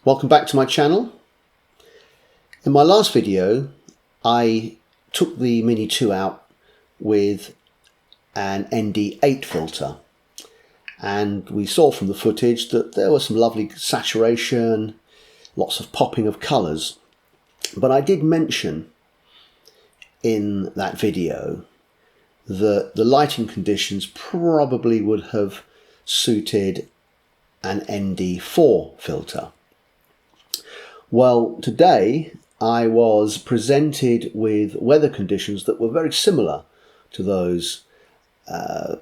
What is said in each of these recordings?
Welcome back to my channel. In my last video I took the Mini 2 out with an ND4 filter, and we saw from the footage that there was some lovely saturation, lots of popping of colours. But I did mention in that video that the lighting conditions probably would have suited an ND4 filter. Well, today I was presented with weather conditions that were very similar to those that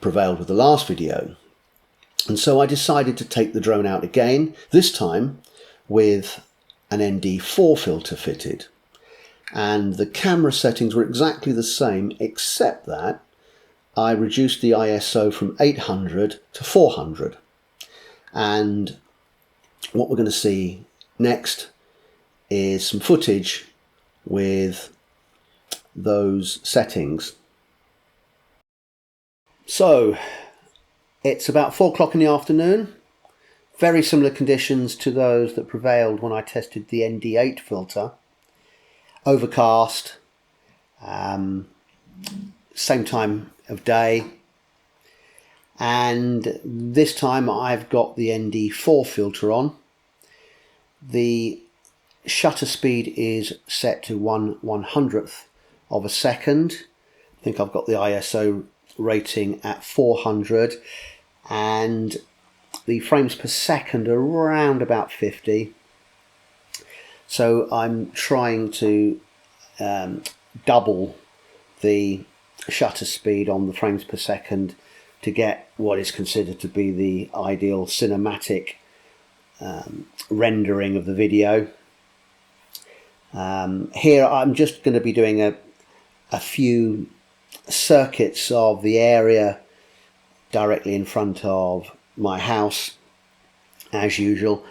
prevailed with the last video. And so I decided to take the drone out again, this time with an ND4 filter fitted. And the camera settings were exactly the same, except that I reduced the ISO from 800 to 400. And what we're going to see next is some footage with those settings. So it's about 4 o'clock in the afternoon. Very similar conditions to those that prevailed when I tested the ND4 filter. Overcast, same time of day, and this time I've got the ND4 filter on. The shutter speed is set to 1/100th of a second. I think I've got the ISO rating at 400, and the frames per second are around about 50. So I'm trying to double the shutter speed on the frames per second to get what is considered to be the ideal cinematic rendering of the video. Here I'm just going to be doing a few circuits of the area directly in front of my house. As usual,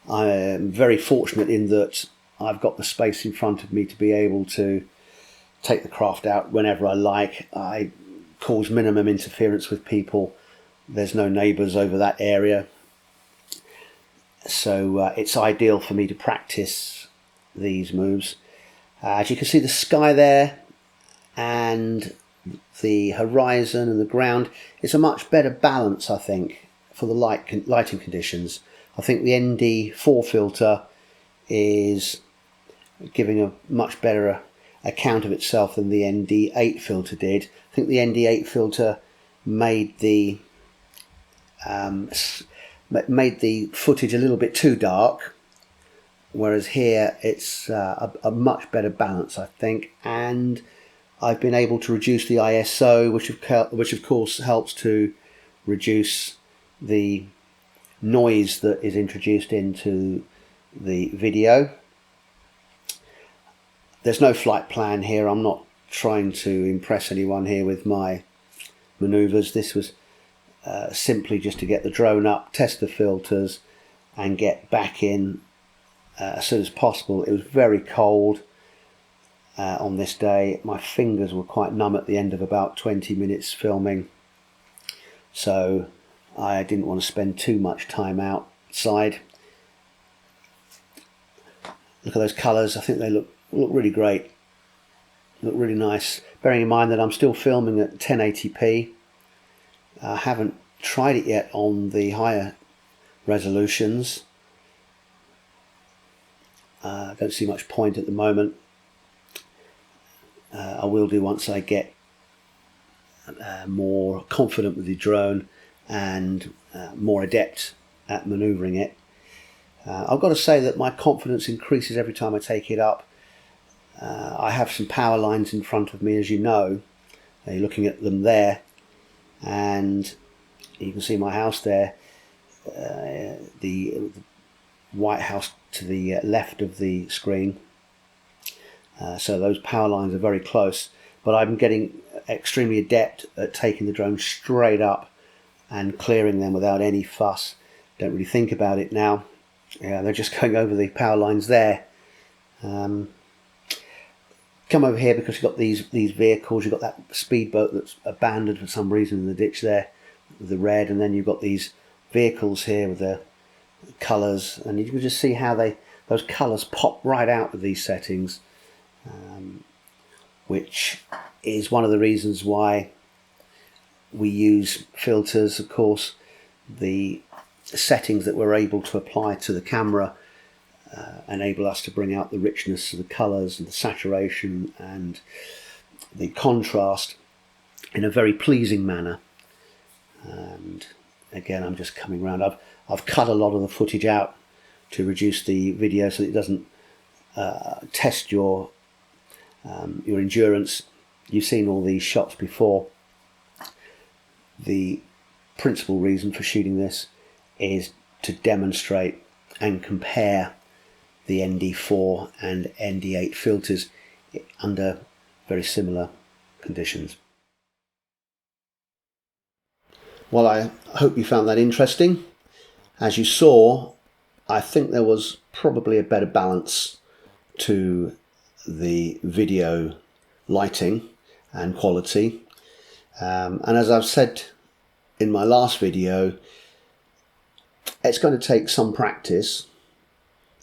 I'm very fortunate in that I've got the space in front of me to be able to take the craft out whenever I like. I cause minimum interference with people. There's no neighbours over that area, so it's ideal for me to practice these moves. As you can see, the sky there and the horizon and the ground is a much better balance, I think, for the lighting conditions. I think the ND4 filter is giving a much better account of itself than the ND8 filter did. I think the ND8 filter made the footage a little bit too dark, whereas here it's a much better balance, I think. And I've been able to reduce the ISO, which of course helps to reduce the noise that is introduced into the video. There's no flight plan here. I'm not trying to impress anyone here with my maneuvers. This was simply just to get the drone up, test the filters and get back in as soon as possible. It was very cold on this day. My fingers were quite numb at the end of about 20 minutes filming, so I didn't want to spend too much time outside. Look at those colours. I think they look really great, look really nice, bearing in mind that I'm still filming at 1080p. I haven't tried it yet on the higher resolutions. I don't see much point at the moment. I will do once I get more confident with the drone and more adept at manoeuvring it. I've got to say that my confidence increases every time I take it up. I have some power lines in front of me, as you know. You're looking at them there, and you can see my house there, the White House to the left of the screen. So those power lines are very close, but I'm getting extremely adept at taking the drone straight up and clearing them without any fuss. Don't really think about it now. Yeah, they're just going over the power lines there. Come over here because you've got these vehicles. You've got that speedboat that's abandoned for some reason in the ditch there, with the red, and then you've got these vehicles here with the colours, and you can just see how those colours pop right out of these settings, which is one of the reasons why we use filters. Of course, the settings that we're able to apply to the camera enable us to bring out the richness of the colours and the saturation and the contrast in a very pleasing manner. And again, I'm just coming around. I've cut a lot of the footage out to reduce the video so that it doesn't test your endurance. You've seen all these shots before. The principal reason for shooting this is to demonstrate and compare the ND4 and ND8 filters under very similar conditions. Well, I hope you found that interesting. As you saw, I think there was probably a better balance to the video lighting and quality. And as I've said in my last video, it's going to take some practice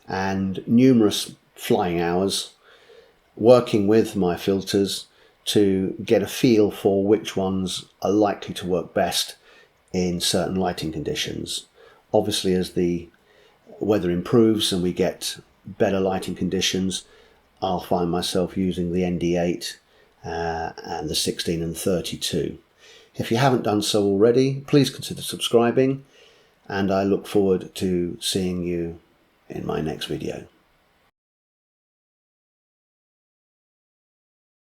and numerous flying hours working with my filters to get a feel for which ones are likely to work best in certain lighting conditions. Obviously, as the weather improves and we get better lighting conditions, I'll find myself using the ND8 and the 16 and 32. If you haven't done so already, please consider subscribing, and I look forward to seeing you in my next video.